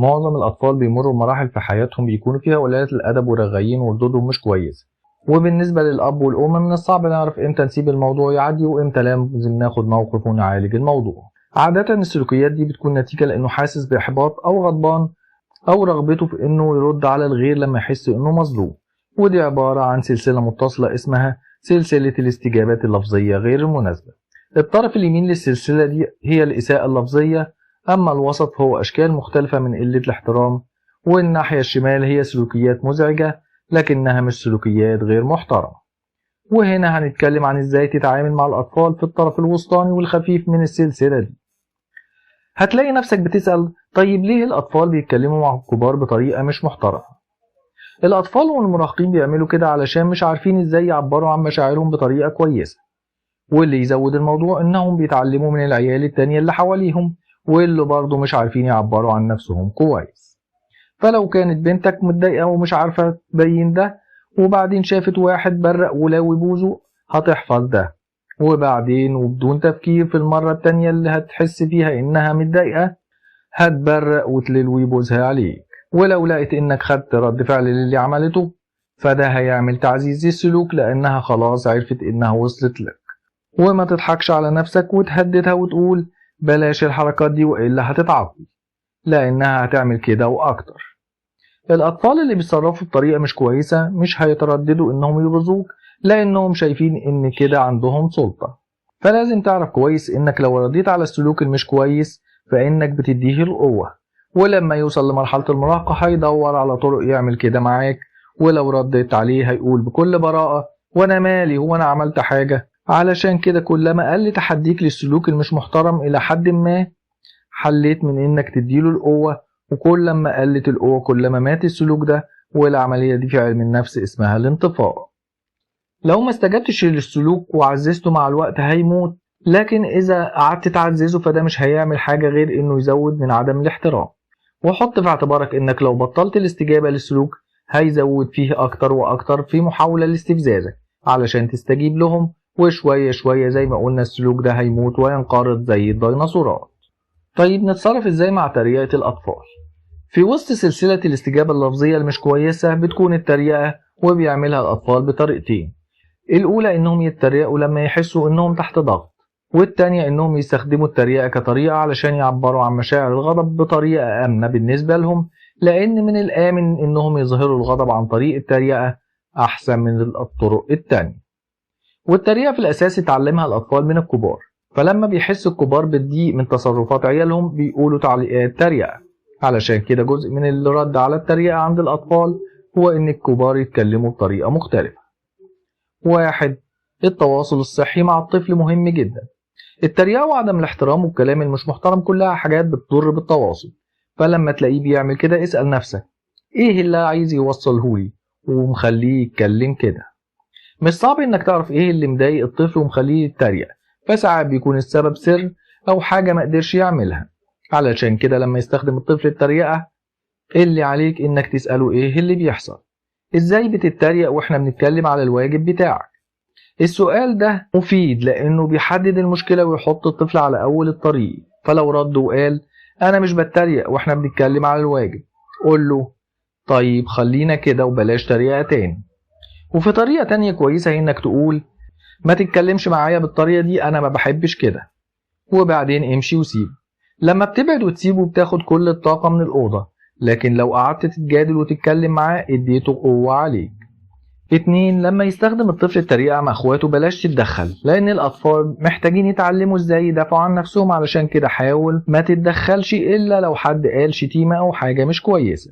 معظم الأطفال بيمروا بمراحل في حياتهم بيكونوا فيها قليلة الأدب ورغايين وردودهم مش كويسة، وبالنسبة للأب والأم من الصعب نعرف إمتى نسيب الموضوع يعدي وإمتى لازم ناخد موقف ونعالج الموضوع. عادة السلوكيات دي بتكون نتيجة لأنه حاسس بإحباط أو غضبان أو رغبته في إنه يرد على الغير لما يحس إنه مظلوم، ودي عبارة عن سلسلة متصلة اسمها سلسلة الاستجابات اللفظية غير المناسبة. الطرف اليمين للسلسلة دي هي الإساءة اللفظية، أما الوسط هو أشكال مختلفة من قلة الاحترام، والناحية الشمال هي سلوكيات مزعجة لكنها مش سلوكيات غير محترمة. وهنا هنتكلم عن إزاي تتعامل مع الأطفال في الطرف الوسطاني والخفيف من السلسلة دي. هتلاقي نفسك بتسأل طيب ليه الأطفال بيتكلموا مع الكبار بطريقة مش محترمة؟ الأطفال والمراهقين بيعملوا كده علشان مش عارفين إزاي يعبروا عن مشاعرهم بطريقة كويسة، واللي يزود الموضوع إنهم بيتعلموا من العيال التانية اللي حواليهم واللي برضه مش عارفين يعبروا عن نفسهم كويس. فلو كانت بنتك متضايقة ومش عارفة تبين ده، وبعدين شافت واحد برق ولاوي بوزه، هتحفظ ده، وبعدين وبدون تفكير في المرة التانية اللي هتحس فيها إنها متضايقة هتبرق وتلوي بوزها عليك. ولو لقيت إنك خدت رد فعل للي عملته، فده هيعمل تعزيز السلوك لأنها خلاص عرفت إنها وصلت لك. وما تضحكش على نفسك وتهددها وتقول بلاش الحركات دي وإلا هتتعاقب، لأنها هتعمل كده وأكتر. الأطفال اللي بيتصرفوا بطريقة مش كويسة مش هيترددوا إنهم يبرزوك لأنهم شايفين إن كده عندهم سلطة. فلازم تعرف كويس إنك لو رديت على السلوك المش كويس فإنك بتديه القوة، ولما يوصل لمرحلة المراهقة هيدور على طرق يعمل كده معاك، ولو رديت عليه هيقول بكل براءة وأنا مالي هو أنا عملت حاجة. علشان كده كلما قل تحديك للسلوك المش محترم إلى حد ما حليت من إنك تديله القوة، وكل ما قلت القوة كل ما مات السلوك ده، والعملية دي في علم النفس اسمها الانطفاء. لو ما استجبتش للسلوك وعززته مع الوقت هيموت، لكن إذا قعدت تعززه فده مش هيعمل حاجة غير إنه يزود من عدم الاحترام. وحط في اعتبارك إنك لو بطلت الاستجابة للسلوك هيزود فيه أكتر وأكتر في محاولة لاستفزازك علشان تستجيب لهم، وشوية شوية زي ما قلنا السلوك ده هيموت وينقرض زي الديناصورات. طيب نتصرف ازاي مع تريقة الأطفال؟ في وسط سلسلة الاستجابة اللفظية المش كويسة بتكون التريقة، وبيعملها الأطفال بطريقتين. الأولى إنهم يتريقوا لما يحسوا إنهم تحت ضغط، والتانية إنهم يستخدموا التريقة كطريقة علشان يعبروا عن مشاعر الغضب بطريقة آمنة بالنسبة لهم، لأن من الآمن إنهم يظهروا الغضب عن طريق التريقة أحسن من الطرق التانية. والتريقة في الأساس اتعلمها الأطفال من الكبار، فلما بيحس الكبار بالضيق من تصرفات عيالهم بيقولوا تعليقات تريقة. علشان كده جزء من اللي رد على التريقة عند الأطفال هو إن الكبار يتكلموا بطريقة مختلفة. 1. التواصل الصحي مع الطفل مهم جدا. التريقة وعدم الاحترام والكلام المش محترم كلها حاجات بتضر بالتواصل، فلما تلاقيه بيعمل كده اسأل نفسك إيه اللي عايز يوصلهولي ومخليه يتكلم كده. مش صعب إنك تعرف إيه اللي مضايق الطفل ومخليه يتريق، فساعات بيكون السبب سر أو حاجة ما قدرش يعملها. علشان كده لما يستخدم الطفل التريقة اللي عليك إنك تسأله إيه اللي بيحصل. إزاي بتتريق وإحنا بنتكلم على الواجب بتاعك؟ السؤال ده مفيد لأنه بيحدد المشكلة ويحط الطفل على أول الطريق. فلو رد وقال أنا مش بتريق وإحنا بنتكلم على الواجب، قول له طيب خلينا كده وبلاش تريقة تاني. وفي طريقة تانية كويسة هي إنك تقول ما تتكلمش معايا بالطريقة دي أنا ما بحبش كده، وبعدين امشي وسيبه. لما بتبعد وتسيبه بتاخد كل الطاقة من الأوضة، لكن لو قعدت تتجادل وتتكلم معاه اديته قوة عليك. 2. لما يستخدم الطفل التريقة مع اخواته بلاش تتدخل، لأن الأطفال محتاجين يتعلموا ازاي يدافعوا عن نفسهم. علشان كده حاول ما تتدخلش إلا لو حد قال شتيمة أو حاجة مش كويسة.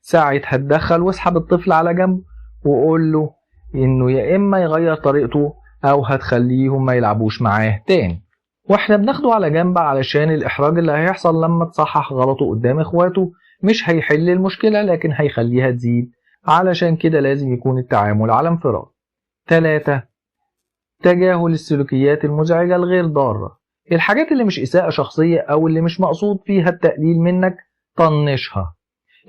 ساعتها تدخل واسحب الطفل على جنب وقول له إنه يا إما يغير طريقته أو هتخليهم ما يلعبوش معاه تاني. واحنا بناخده على جنب علشان الإحراج اللي هيحصل لما تصحح غلطه قدام إخواته مش هيحل المشكلة لكن هيخليها تزيد. علشان كده لازم يكون التعامل على انفراد. 3. تجاهل السلوكيات المزعجة الغير ضارة. الحاجات اللي مش إساءة شخصية أو اللي مش مقصود فيها التقليل منك طنشها.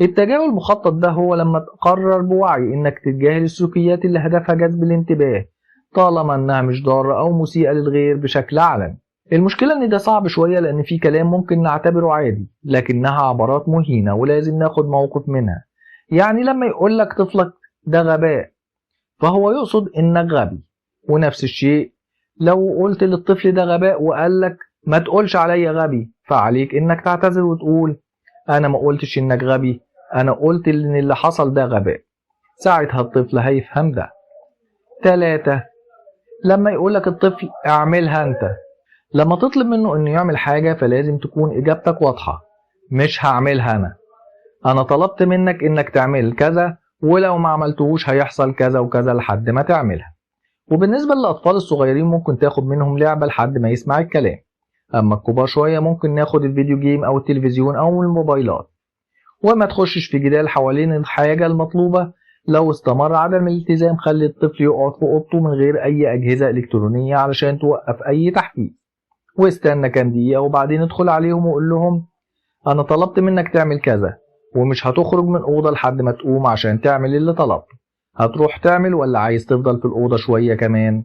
التجاهل المخطط ده هو لما تقرر بوعي إنك تتجاهل السلوكيات اللي هدفها جذب الانتباه طالما إنها مش ضارة أو مسيئة للغير بشكل علني. المشكلة ان ده صعب شوية لان في كلام ممكن نعتبره عادي لكنها عبارات مهينة ولازم ناخد موقف منها. يعني لما يقولك طفلك ده غباء فهو يقصد انك غبي، ونفس الشيء لو قلت للطفل ده غباء وقالك ما تقولش عليا غبي فعليك انك تعتذر وتقول انا ما قلتش انك غبي، انا قلت ان اللي حصل ده غباء. ساعتها الطفل هيفهم ده. 3. لما يقولك الطفل اعملها انت، لما تطلب منه انه يعمل حاجة فلازم تكون اجابتك واضحة، مش هعملها انا طلبت منك انك تعمل كذا ولو ما عملتهوش هيحصل كذا وكذا لحد ما تعملها. وبالنسبة للأطفال الصغيرين ممكن تاخد منهم لعبة لحد ما يسمع الكلام، أما الكبار شوية ممكن ناخد الفيديو جيم أو التلفزيون أو الموبايلات. وما تخشش في جدال حوالين الحاجة المطلوبة. لو استمر عدم الالتزام خلي الطفل يقعد في أوضته من غير أي أجهزة إلكترونية علشان توقف أي تحفيز، واستنى كام دقيقة وبعدين ادخل عليهم وقول لهم أنا طلبت منك تعمل كذا ومش هتخرج من الأوضة لحد ما تقوم عشان تعمل اللي طلبته. هتروح تعمل ولا عايز تفضل في الأوضة شوية كمان؟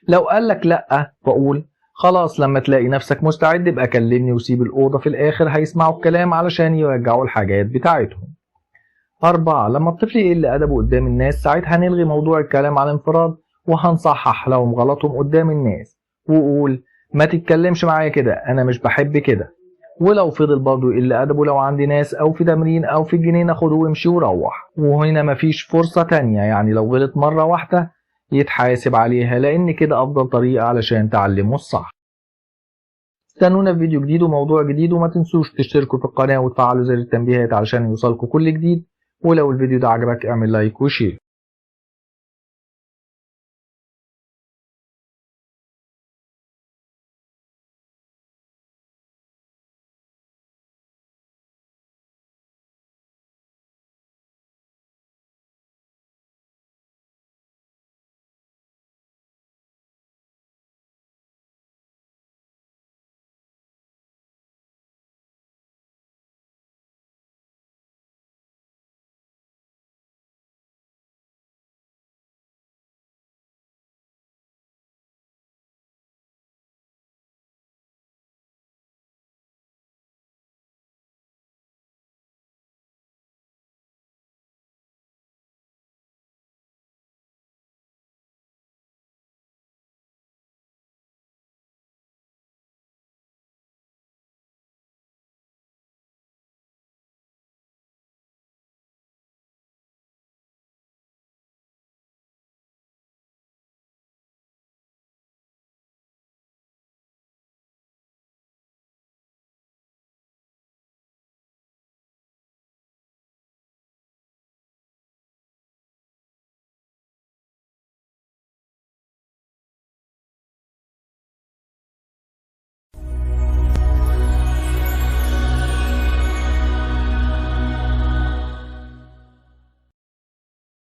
لو قالك لأ فقول خلاص لما تلاقي نفسك مستعد ابقى كلمني وسيب الأوضة، في الآخر هيسمعوا الكلام علشان يرجعوا الحاجات بتاعتهم. 4. لما الطفل يقل أدبه قدام الناس ساعتها هنلغي موضوع الكلام على انفراد وهنصحح لهم غلطهم قدام الناس وقول ما تتكلمش معايا كده أنا مش بحب كده. ولو فضل برضه يقل أدبه لو عندي ناس أو في تمرين أو في الجنينة خده وامشي وروح. وهنا مفيش فرصة تانية، يعني لو غلط مرة واحدة يتحاسب عليها لأن كده أفضل طريقة علشان تعلمه الصح. استنونا في فيديو جديد وموضوع جديد، وما تنسوش تشتركوا في القناة وتفعلوا زر التنبيهات علشان يوصلكوا كل جديد. ولو الفيديو ده عجبك اعمل لايك وشير.